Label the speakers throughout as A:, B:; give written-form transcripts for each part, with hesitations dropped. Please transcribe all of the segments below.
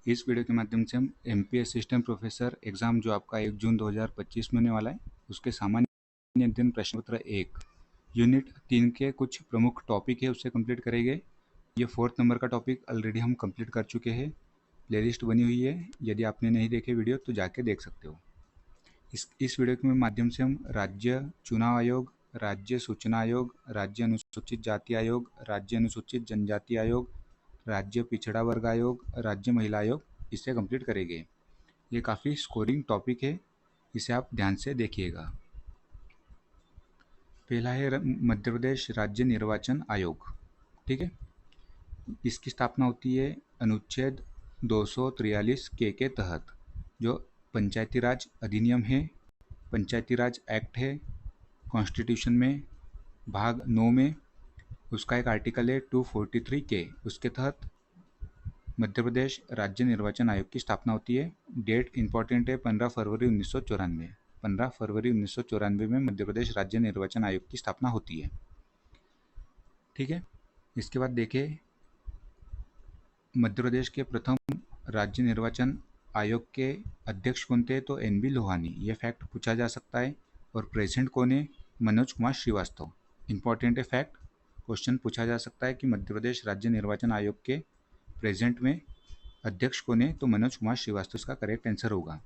A: इस वीडियो के माध्यम से हम एमपी असिस्टेंट प्रोफेसर एग्ज़ाम जो आपका 1 जून 2025 में होने वाला है उसके सामान्य अध्ययन प्रश्न पत्र 1 यूनिट 3 के कुछ प्रमुख टॉपिक है उससे कंप्लीट करेंगे। ये 4th नंबर का टॉपिक ऑलरेडी हम कंप्लीट कर चुके हैं। प्लेलिस्ट बनी हुई है, यदि आपने नहीं देखे वीडियो तो जाके देख सकते हो। इस वीडियो के माध्यम से हम राज्य चुनाव आयोग, राज्य सूचना आयोग, राज्य अनुसूचित जाति आयोग, राज्य अनुसूचित जनजाति आयोग, राज्य पिछड़ा वर्ग आयोग, राज्य महिला आयोग इसे कंप्लीट करेंगे। ये काफ़ी स्कोरिंग टॉपिक है, इसे आप ध्यान से देखिएगा। पहला है मध्य प्रदेश राज्य निर्वाचन आयोग। ठीक है, इसकी स्थापना होती है अनुच्छेद 243 के तहत, जो पंचायती राज अधिनियम है, पंचायती राज एक्ट है, कॉन्स्टिट्यूशन में भाग 9 में उसका एक आर्टिकल है 243 के, उसके तहत मध्य प्रदेश राज्य निर्वाचन आयोग की स्थापना होती है। डेट इंपॉर्टेंट है 15 फरवरी 1994। 15 फरवरी 1994 में मध्य प्रदेश राज्य निर्वाचन आयोग की स्थापना होती है। ठीक है, इसके बाद देखें मध्य प्रदेश के प्रथम राज्य निर्वाचन आयोग के अध्यक्ष कौन थे, तो एन बी लोहानी। ये फैक्ट पूछा जा सकता है। और प्रेसिडेंट कौन है, मनोज कुमार श्रीवास्तव। इंपॉर्टेंट है फैक्ट, क्वेश्चन पूछा जा सकता है कि मध्य प्रदेश राज्य निर्वाचन आयोग के प्रेजेंट में अध्यक्ष कौन है, तो मनोज कुमार श्रीवास्तव इसका करेक्ट आंसर होगा।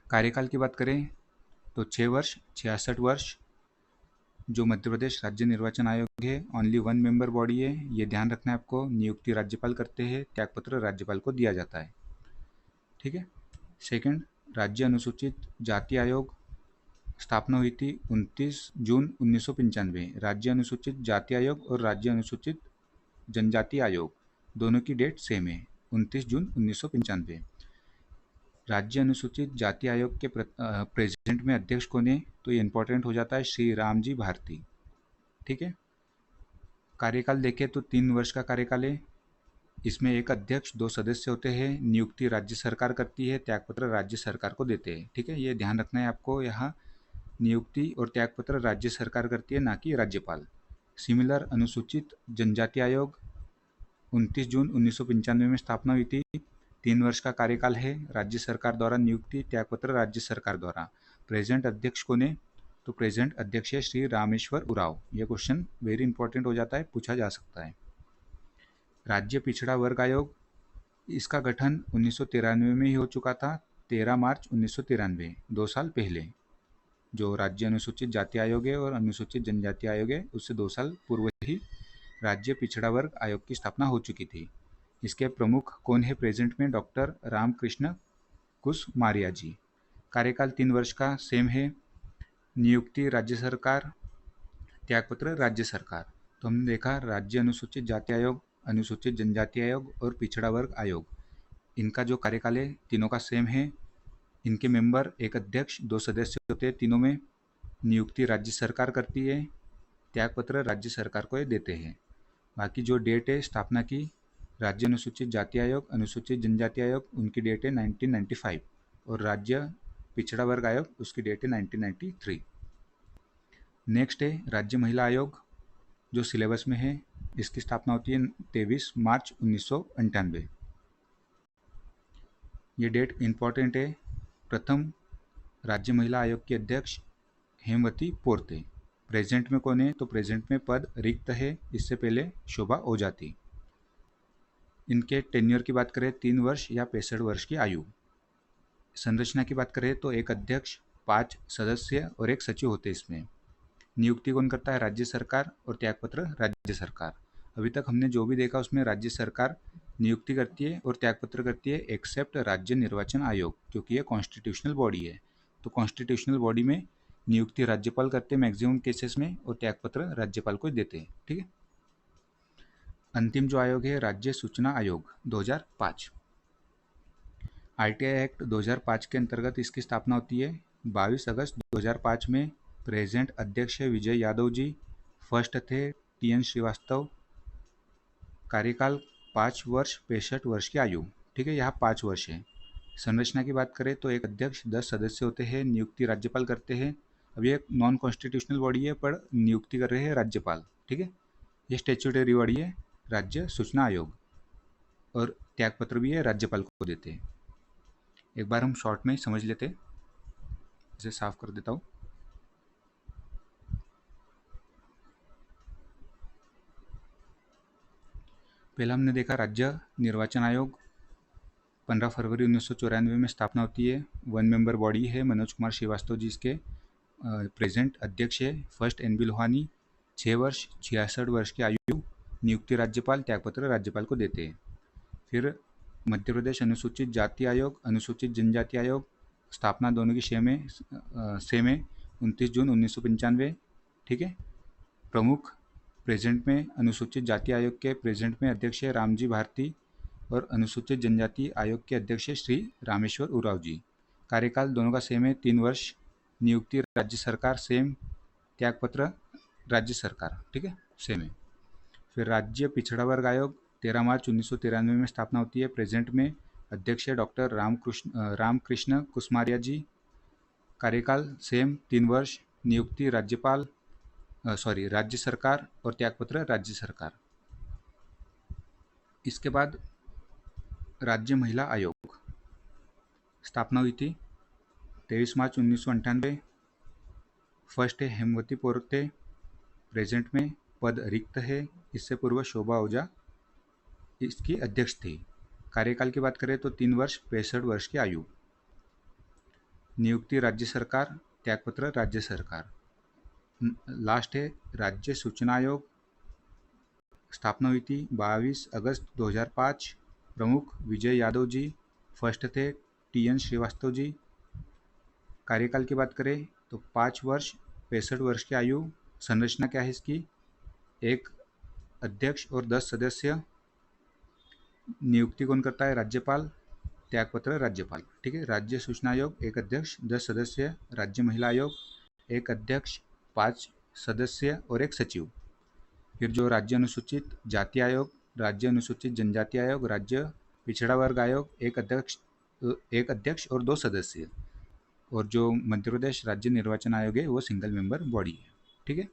A: कार्यकाल की बात करें तो 6 वर्ष 66 वर्ष जो मध्य प्रदेश राज्य निर्वाचन आयोग है, ओनली 1 मेंबर बॉडी है। ये ध्यान रखना है आपको। नियुक्ति राज्यपाल करते हैं, त्यागपत्र राज्यपाल को दिया जाता है। ठीक है। सेकंड, राज्य अनुसूचित जाति आयोग स्थापना हुई थी 29 जून 1995। राज्य अनुसूचित जाति आयोग और राज्य अनुसूचित जनजाति आयोग दोनों की डेट सेम है, 29 जून 1995। राज्य अनुसूचित जाति आयोग के प्रेसिडेंट में अध्यक्ष कौन है, तो ये इंपॉर्टेंट हो जाता है श्री रामजी भारती। ठीक है। कार्यकाल देखें तो 3 वर्ष का कार्यकाल है। इसमें एक अध्यक्ष 2 सदस्य होते हैं। नियुक्ति राज्य सरकार करती है, त्यागपत्र राज्य सरकार को देते हैं। ठीक है, ये ध्यान रखना है आपको। यहाँ नियुक्ति और त्यागपत्र राज्य सरकार करती है, ना कि राज्यपाल। सिमिलर अनुसूचित जनजाति आयोग 29 जून 1995 में स्थापना हुई थी। 3 वर्ष का कार्यकाल है। राज्य सरकार द्वारा नियुक्ति, त्यागपत्र राज्य सरकार द्वारा। प्रेजेंट अध्यक्ष कौन है, तो प्रेजेंट अध्यक्ष है श्री रामेश्वर उरांव। यह क्वेश्चन वेरी इंपॉर्टेंट हो जाता है, पूछा जा सकता है। राज्य पिछड़ा वर्ग आयोग, इसका गठन 1993 में ही हो चुका था, 13 मार्च 1993, 2 साल पहले। जो राज्य अनुसूचित जाति आयोग है और अनुसूचित जनजाति आयोग है, उससे 2 साल पूर्व ही राज्य पिछड़ा वर्ग आयोग की स्थापना हो चुकी थी। इसके प्रमुख कौन है प्रेजेंट में, डॉक्टर रामकृष्ण कुसमारिया जी। कार्यकाल 3 वर्ष का सेम है। नियुक्ति राज्य सरकार, त्यागपत्र राज्य सरकार। तो हमने देखा राज्य अनुसूचित जाति आयोग, अनुसूचित जनजाति आयोग और पिछड़ा वर्ग आयोग, इनका जो कार्यकाल है तीनों का सेम है। इनके मेंबर एक अध्यक्ष 2 सदस्य होते हैं तीनों में। नियुक्ति राज्य सरकार करती है, त्यागपत्र राज्य सरकार को ये देते हैं। बाकी जो डेट है स्थापना की, राज्य अनुसूचित जाति आयोग, अनुसूचित जनजाति आयोग, उनकी डेट है 1995 और राज्य पिछड़ा वर्ग आयोग, उसकी डेट है 1993। नेक्स्ट है राज्य महिला आयोग, जो सिलेबस में है। इसकी स्थापना होती है 23 मार्च 1998। ये डेट इंपॉर्टेंट है। प्रथम राज्य महिला आयोग के अध्यक्ष हेमवती पोरते। प्रेजेंट में कौन है, तो प्रेजेंट में पद रिक्त है, इससे पहले शोभा ओजाती। इनके टेन्योर की बात करें 3 वर्ष या 65 वर्ष की आयु। संरचना की बात करें तो एक अध्यक्ष, 5 सदस्य और एक सचिव होते हैं इसमें। नियुक्ति कौन करता है, राज्य सरकार, और त्यागपत्र राज्य सरकार। अभी तक हमने जो भी देखा उसमें राज्य सरकार नियुक्ति करती है और त्यागपत्र करती है, एक्सेप्ट राज्य निर्वाचन आयोग, क्योंकि ये कॉन्स्टिट्यूशनल बॉडी है। तो कॉन्स्टिट्यूशनल बॉडी में नियुक्ति राज्यपाल करते हैं मैक्सिमम केसेस में, और त्यागपत्र राज्यपाल को देते हैं। ठीक है। अंतिम जो आयोग है राज्य सूचना आयोग 2005। आरटीआई एक्ट 2005 के अंतर्गत इसकी स्थापना होती है 22 अगस्त 2005 में। प्रेजेंट अध्यक्ष है विजय यादव जी। फर्स्ट थे टी.एन. श्रीवास्तव। कार्यकाल 5 वर्ष 65 वर्ष की आयु। ठीक है, यहाँ 5 वर्ष है। संरचना की बात करें तो एक अध्यक्ष, 10 सदस्य होते हैं। नियुक्ति राज्यपाल करते हैं। अब ये नॉन कॉन्स्टिट्यूशनल बॉडी है, पर नियुक्ति कर रहे हैं राज्यपाल। ठीक है, ये स्टेच्यूटरी बॉडी है राज्य सूचना आयोग। और त्यागपत्र भी ये राज्यपाल को देते हैं। एक बार हम शॉर्ट में ही समझ लेते हैं, इसे साफ कर देता हूँ। पहला हमने देखा राज्य निर्वाचन आयोग 15 फरवरी 1994 में स्थापना होती है। 1 मेंबर बॉडी है, मनोज कुमार श्रीवास्तव जी इसके प्रेजेंट अध्यक्ष है। First NB. लोहानी, 6 वर्ष 66 वर्ष की आयु, नियुक्ति राज्यपाल, त्यागपत्र राज्यपाल को देते हैं। फिर मध्य प्रदेश अनुसूचित जाति आयोग, अनुसूचित जनजाति आयोग, स्थापना दोनों की सेम है 29 जून 1995। ठीक है। प्रमुख प्रेजेंट में अनुसूचित जाति आयोग के प्रेजेंट में अध्यक्ष है रामजी भारती और अनुसूचित जनजाति आयोग के अध्यक्ष श्री रामेश्वर उरांव जी। कार्यकाल दोनों का सेम है 3 वर्ष, नियुक्ति राज्य सरकार सेम, त्यागपत्र राज्य सरकार। ठीक है, सेम है। फिर राज्य पिछड़ा वर्ग आयोग 13 मार्च 1993 में स्थापना होती है। प्रेजेंट में अध्यक्ष है डॉक्टर रामकृष्ण कुसमारिया जी। कार्यकाल सेम 3 वर्ष, नियुक्ति राज्य सरकार और त्यागपत्र राज्य सरकार। इसके बाद राज्य महिला आयोग स्थापना हुई थी 23 मार्च 1998। फर्स्ट है हेमवती पोरते, प्रेजेंट में पद रिक्त है। इससे पूर्व शोभा ओझा इसकी अध्यक्ष थी। कार्यकाल की बात करें तो 3 वर्ष 65 वर्ष की आयु, नियुक्ति राज्य सरकार, त्यागपत्र राज्य सरकार। लास्ट है राज्य सूचना आयोग, स्थापना हुई थी 22 अगस्त 2005। प्रमुख विजय यादव जी, फर्स्ट थे टी.एन. श्रीवास्तव जी। कार्यकाल की बात करें तो 5 वर्ष 65 वर्ष की आयु। संरचना क्या है इसकी? एक अध्यक्ष और 10 सदस्य। नियुक्ति कौन करता है? राज्यपाल, त्यागपत्र राज्यपाल। ठीक है। राज्य सूचना आयोग 1 अध्यक्ष 10 सदस्य। राज्य महिला आयोग 1 अध्यक्ष 5 सदस्य और 1 सचिव। फिर जो राज्य अनुसूचित जाति आयोग, राज्य अनुसूचित जनजाति आयोग, राज्य पिछड़ा वर्ग आयोग 1 अध्यक्ष और 2 सदस्य। और जो मध्य प्रदेश राज्य निर्वाचन आयोग है वो सिंगल मेंबर बॉडी है। ठीक है।